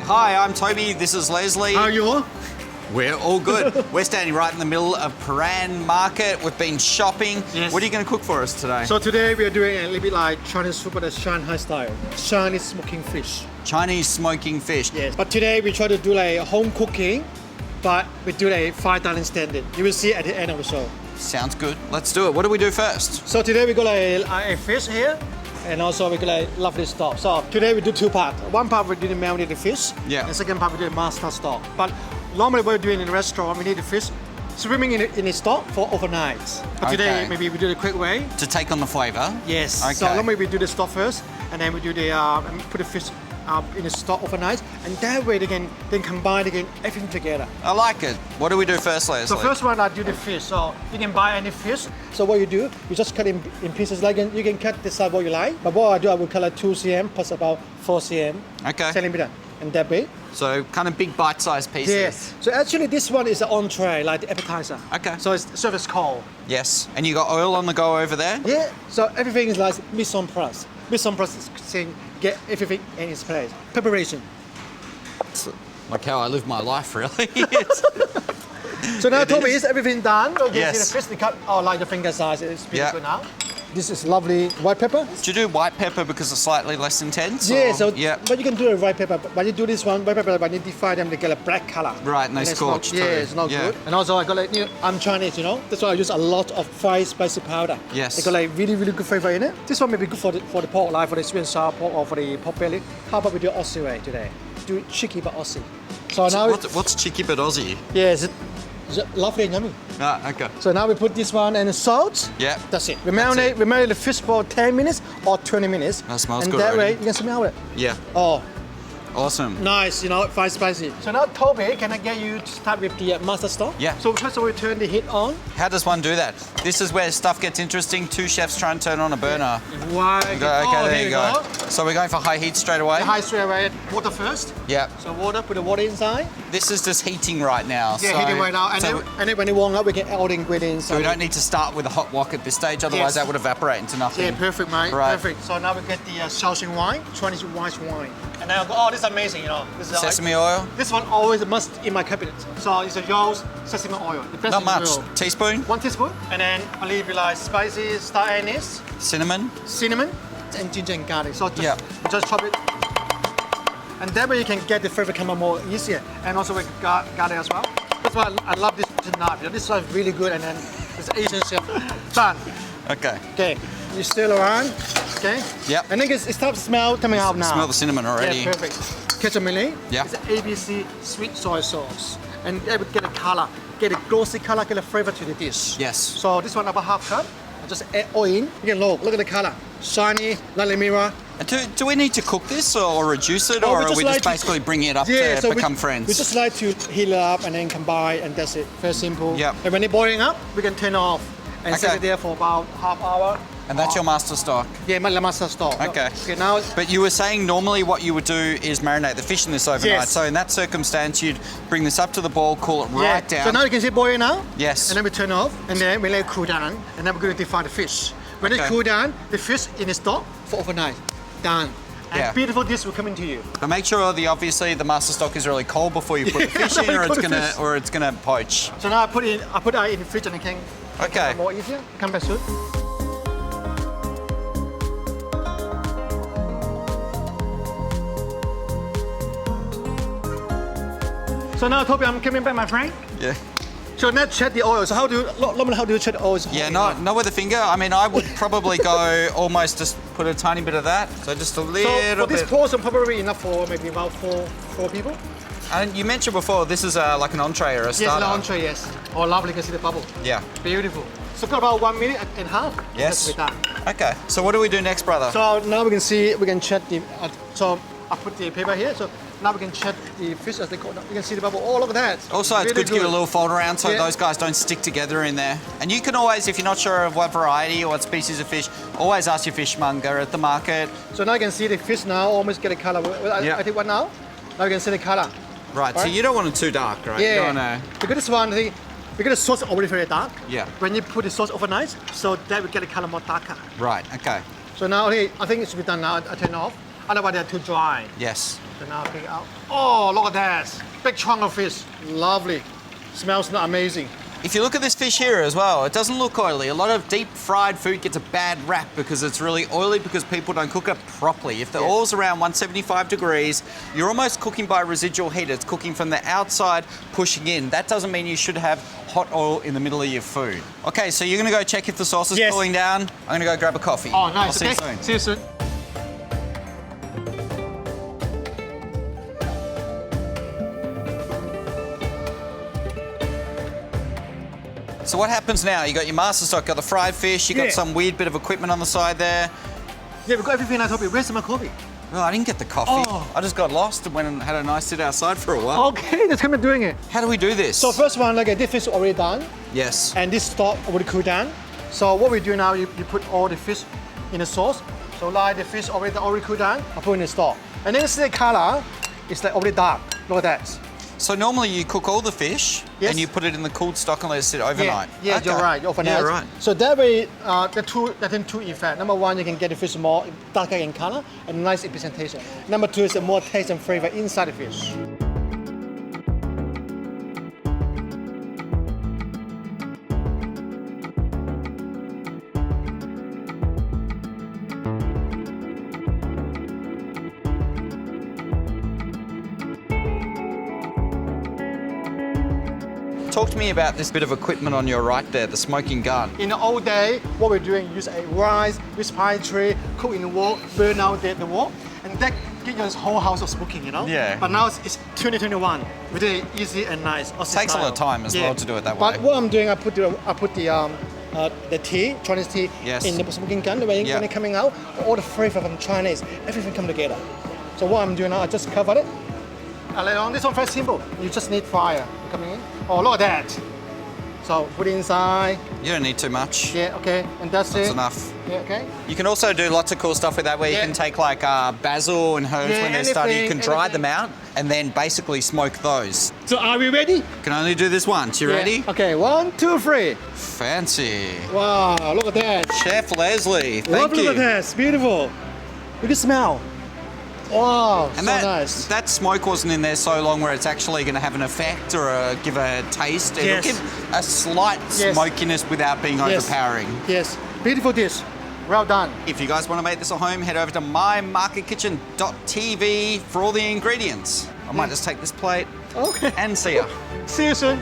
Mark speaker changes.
Speaker 1: Hi, I'm Toby. This is Leslie.
Speaker 2: How are you all?
Speaker 1: We're all good. We're standing right in the middle of Prahran Market. We've been shopping.
Speaker 2: Yes.
Speaker 1: What are you going to cook for us today?
Speaker 2: So today we are doing a little bit like Chinese food, but a Shanghai style. Chinese smoking fish.
Speaker 1: Chinese smoking fish.
Speaker 2: Yes. But today we try to do like home cooking, but we do a fine dining standard. You will see at the end of the show.
Speaker 1: Sounds good. Let's do it. What do we do first?
Speaker 2: So today we got a fish here, and also we got a lovely stock. So today we do two parts. One part we do the marinated fish.
Speaker 1: Yeah.
Speaker 2: And second part we do the master stock. But normally what we're doing in a restaurant, we need the fish swimming in the stock for overnight. But today
Speaker 1: Okay.
Speaker 2: maybe we do it a quick way.
Speaker 1: To take on the flavour?
Speaker 2: Yes.
Speaker 1: Okay.
Speaker 2: So normally we do the stock first, and then we do the put the fish in the stock overnight, and that way they can then combine again everything together.
Speaker 1: I like it. What do we do first, Leslie?
Speaker 2: So first one I do the fish. So you can buy any fish. So what you do, you just cut in pieces. Like you can cut the size what you like. But what I do, I will cut like 2 cm plus about 4 cm.
Speaker 1: Okay.
Speaker 2: Centimeter, and that way.
Speaker 1: So kind of big bite-sized pieces.
Speaker 2: Yes. So actually this one is an entree, like the appetizer.
Speaker 1: Okay.
Speaker 2: So it's served as cold.
Speaker 1: Yes. And you got oil on the go over there?
Speaker 2: Yeah. So everything is like mise en place. Mise en place is saying get everything in its place. Preparation.
Speaker 1: It's like how I live my life, really.
Speaker 2: So now,
Speaker 1: It
Speaker 2: Toby,
Speaker 1: is.
Speaker 2: is everything done? You can
Speaker 1: Yes.
Speaker 2: see the fish, they cut like the finger size. It's beautiful
Speaker 1: Yeah.
Speaker 2: now. This is lovely white pepper.
Speaker 1: Do you do white pepper because it's slightly less intense?
Speaker 2: Yeah,
Speaker 1: or-
Speaker 2: so
Speaker 1: yeah.
Speaker 2: but you can do a white pepper. But when you do this one, white pepper, when you define them, they get a black color.
Speaker 1: Right, and they
Speaker 2: it's
Speaker 1: scorch
Speaker 2: not, Yeah,
Speaker 1: too.
Speaker 2: it's not
Speaker 1: Yeah.
Speaker 2: good. And also, I got like, I'm Chinese, that's why I use a lot of fried spicy powder.
Speaker 1: Yes.
Speaker 2: They got like really, really good flavor in it. This one may be good for the pork, like for the sweet and sour pork or for the pork belly. How about we do Aussie way today? Do cheeky but Aussie. So now,
Speaker 1: What's cheeky but Aussie?
Speaker 2: yeah, it's lovely and yummy.
Speaker 1: Ah, okay.
Speaker 2: So now we put this one and salt.
Speaker 1: Yeah.
Speaker 2: That's it. We
Speaker 1: That's
Speaker 2: marinate,
Speaker 1: it.
Speaker 2: we marinate the fish for 10 minutes or 20 minutes.
Speaker 1: That smells
Speaker 2: and
Speaker 1: good
Speaker 2: that
Speaker 1: already.
Speaker 2: way you can smell it.
Speaker 1: Yeah.
Speaker 2: Oh,
Speaker 1: Awesome.
Speaker 2: nice, fried spicy. So now, Toby, can I get you to start with the master stock?
Speaker 1: Yeah.
Speaker 2: So first of all, we turn the heat on.
Speaker 1: How does one do that? This is where stuff gets interesting. Two chefs try and turn on a burner.
Speaker 2: Why?
Speaker 1: Okay, there you go. So we're going for high heat straight away?
Speaker 2: High straight away. Water first.
Speaker 1: Yeah.
Speaker 2: So water, put the water inside.
Speaker 1: This is just heating right now.
Speaker 2: Yeah,
Speaker 1: so,
Speaker 2: heating right now. And,
Speaker 1: so,
Speaker 2: then when it warm up, we can add all the ingredients.
Speaker 1: so we don't need to start with a hot wok at this stage, otherwise
Speaker 2: Yes.
Speaker 1: that would evaporate into nothing.
Speaker 2: Yeah, perfect, mate.
Speaker 1: Right.
Speaker 2: Perfect. So now we get the Shaoxing wine, Chinese white wine. And then, oh, this is amazing, This is
Speaker 1: Sesame oil?
Speaker 2: This one always a must in my cabinet. So it's a Yos sesame oil. The best
Speaker 1: Not
Speaker 2: in the
Speaker 1: much.
Speaker 2: world.
Speaker 1: Teaspoon?
Speaker 2: 1 teaspoon. And then a little bit like spicy star anise,
Speaker 1: Cinnamon?
Speaker 2: cinnamon, and ginger and garlic. So just,
Speaker 1: Yeah.
Speaker 2: just chop it. And that way you can get the flavor come out more easier. And also with garlic as well. That's why I love this knife. This one is really good. And then it's Asian chef. Done.
Speaker 1: Okay.
Speaker 2: Okay. You stir around. Okay.
Speaker 1: Yep.
Speaker 2: And then it starts to smell coming out now.
Speaker 1: Smell the cinnamon already.
Speaker 2: Yeah, perfect. Ketchup melee.
Speaker 1: Yeah.
Speaker 2: It's ABC sweet soy sauce. And that would get a color, get a glossy color, get a flavor to the dish.
Speaker 1: Yes.
Speaker 2: So this one about half cup. I just add oil in. You can look at the color. Shiny, like the mirror.
Speaker 1: And do we need to cook this or reduce it,
Speaker 2: Oh,
Speaker 1: or
Speaker 2: we
Speaker 1: are
Speaker 2: just
Speaker 1: we
Speaker 2: like
Speaker 1: just
Speaker 2: to-
Speaker 1: basically bringing it up
Speaker 2: Yeah,
Speaker 1: to
Speaker 2: so
Speaker 1: become
Speaker 2: we
Speaker 1: friends?
Speaker 2: just like to heat it up and then combine, and that's it. Very simple.
Speaker 1: Yep.
Speaker 2: And when it's boiling up, we can turn it off and set
Speaker 1: Okay.
Speaker 2: it there for about half hour.
Speaker 1: And that's your master stock.
Speaker 2: Yeah, my master stock.
Speaker 1: Okay.
Speaker 2: Okay, now
Speaker 1: But you were saying normally what you would do is marinate the fish in this overnight.
Speaker 2: Yes.
Speaker 1: So in that circumstance, you'd bring this up to the boil, cool it
Speaker 2: yeah.
Speaker 1: right down.
Speaker 2: So now you can see it boiling now.
Speaker 1: Yes.
Speaker 2: And then we turn it off, and then we let it cool down, and then we're going to define the fish. When it
Speaker 1: Okay.
Speaker 2: cool down, the fish in the stock for overnight. Done. And
Speaker 1: Yeah.
Speaker 2: beautiful dish will come into you.
Speaker 1: But make sure obviously the master stock is really cold before you put the fish in, or
Speaker 2: Put
Speaker 1: it's
Speaker 2: the fish.
Speaker 1: gonna poach.
Speaker 2: So now I put it in the fridge, and it can
Speaker 1: Okay.
Speaker 2: more easier. Come back soon. So now, Toby, I'm coming back, my friend.
Speaker 1: Yeah.
Speaker 2: So now check the oil. So normally how do you check the oil?
Speaker 1: Yeah, not with a finger. I mean, I would probably go almost just put a tiny bit of that. So just a
Speaker 2: So
Speaker 1: little
Speaker 2: for this
Speaker 1: bit.
Speaker 2: portion, probably enough for maybe about four people.
Speaker 1: And you mentioned before this is like an entree or a
Speaker 2: Yes,
Speaker 1: starter.
Speaker 2: an entree, yes. Oh, lovely, you can see the bubble.
Speaker 1: Yeah.
Speaker 2: Beautiful. So for about 1 minute and a half.
Speaker 1: Yes.
Speaker 2: That's done.
Speaker 1: Okay. So what do we do next, brother?
Speaker 2: So now we can check the. So I put the paper here. So now we can check the fish as they go. You can see the bubble. Oh, look at that.
Speaker 1: Also, it's
Speaker 2: Really
Speaker 1: good to give it a little fold around so
Speaker 2: Yeah.
Speaker 1: those guys don't stick together in there. And you can always, if you're not sure of what variety or what species of fish, always ask your fishmonger at the market.
Speaker 2: So now you can see the fish now almost get a color.
Speaker 1: Yeah.
Speaker 2: I think what now? Now you can see the color.
Speaker 1: Right, so
Speaker 2: Right.
Speaker 1: you don't want it too dark, right? You
Speaker 2: Yeah.
Speaker 1: don't wanna...
Speaker 2: Because this one, because the sauce is already very dark.
Speaker 1: Yeah.
Speaker 2: When you put the sauce overnight, so that will get the color more darker.
Speaker 1: Right, okay.
Speaker 2: So now, hey, I think it should be done now. I turn it off. Otherwise, they're too dry.
Speaker 1: Yes.
Speaker 2: So now pick it out. Oh, look at that. Big chunk of fish. Lovely. Smells amazing.
Speaker 1: If you look at this fish here as well, it doesn't look oily. A lot of deep fried food gets a bad rap because it's really oily because people don't cook it properly. If the
Speaker 2: Yes.
Speaker 1: oil's around 175 degrees, you're almost cooking by residual heat. It's cooking from the outside, pushing in. That doesn't mean you should have hot oil in the middle of your food. Okay, so you're gonna go check if the sauce is
Speaker 2: Yes.
Speaker 1: cooling down. I'm gonna go grab a coffee.
Speaker 2: Oh,
Speaker 1: I'll
Speaker 2: nice.
Speaker 1: see
Speaker 2: Okay.
Speaker 1: you soon.
Speaker 2: See you soon.
Speaker 1: So what happens now? You got your master stock, got the fried fish, you got
Speaker 2: Yeah.
Speaker 1: some weird bit of equipment on the side there.
Speaker 2: Yeah, we got everything I told you. Where's my coffee?
Speaker 1: Well, I didn't get the coffee.
Speaker 2: Oh.
Speaker 1: I just got lost and went and had a nice sit outside for a while.
Speaker 2: Okay, that's how we're doing it.
Speaker 1: How do we do this?
Speaker 2: So first one, like this fish already done,
Speaker 1: Yes.
Speaker 2: and this stock already cooled down. So what we do now, you put all the fish in the sauce. So like the fish already cooled down, I put in the stock. And then see the color, it's like already dark. Look at that.
Speaker 1: So normally you cook all the fish
Speaker 2: Yes.
Speaker 1: and you put it in the cooled stock and let it sit overnight.
Speaker 2: Yeah,
Speaker 1: Okay.
Speaker 2: you're right. Overnight.
Speaker 1: Yeah, right.
Speaker 2: So that way, the two effects. Number one, you can get the fish more darker in color and nice in presentation. Number two is a more taste and flavor inside the fish.
Speaker 1: Talk to me about this bit of equipment on your right there, the smoking gun.
Speaker 2: In the old day, what we're doing, use a rice with pine tree, cook in the wok, burn out the wok, and that get your whole house of smoking, you know?
Speaker 1: Yeah.
Speaker 2: But now it's 2021. We do it easy and nice.
Speaker 1: Takes a lot of time as well to do it that way.
Speaker 2: But what I'm doing, I put the tea, Chinese tea,
Speaker 1: Yes.
Speaker 2: in the smoking gun. When
Speaker 1: Yeah.
Speaker 2: it's coming out, all the flavor from Chinese, everything come together. So what I'm doing now, I just cover it. And later on, this one very simple. You just need fire coming in. Oh, look at that. So put it inside.
Speaker 1: You don't need too much.
Speaker 2: Yeah, okay, and that's
Speaker 1: That's
Speaker 2: it.
Speaker 1: enough.
Speaker 2: Yeah, okay.
Speaker 1: You can also do lots of cool stuff with that where you
Speaker 2: Yeah.
Speaker 1: can take like basil and herbs
Speaker 2: Yeah,
Speaker 1: when they're starting. You can
Speaker 2: anything,
Speaker 1: dry
Speaker 2: anything.
Speaker 1: them out and then basically smoke those.
Speaker 2: So are we ready?
Speaker 1: You can only do this once. You ready?
Speaker 2: Yeah. Okay, 1, 2, 3.
Speaker 1: Fancy.
Speaker 2: Wow, look at that.
Speaker 1: Chef Leslie, thank
Speaker 2: Look
Speaker 1: you.
Speaker 2: at that, it's beautiful. You can smell. Wow,
Speaker 1: And
Speaker 2: so
Speaker 1: that,
Speaker 2: nice.
Speaker 1: that smoke wasn't in there so long where it's actually going to have an effect or give a taste. It'll
Speaker 2: Yes.
Speaker 1: give a slight
Speaker 2: Yes.
Speaker 1: smokiness without being
Speaker 2: Yes.
Speaker 1: overpowering.
Speaker 2: Yes, beautiful dish. Well done.
Speaker 1: If you guys want to make this at home, head over to mymarketkitchen.tv for all the ingredients. I might just take this plate
Speaker 2: Okay.
Speaker 1: and see ya.
Speaker 2: See you soon.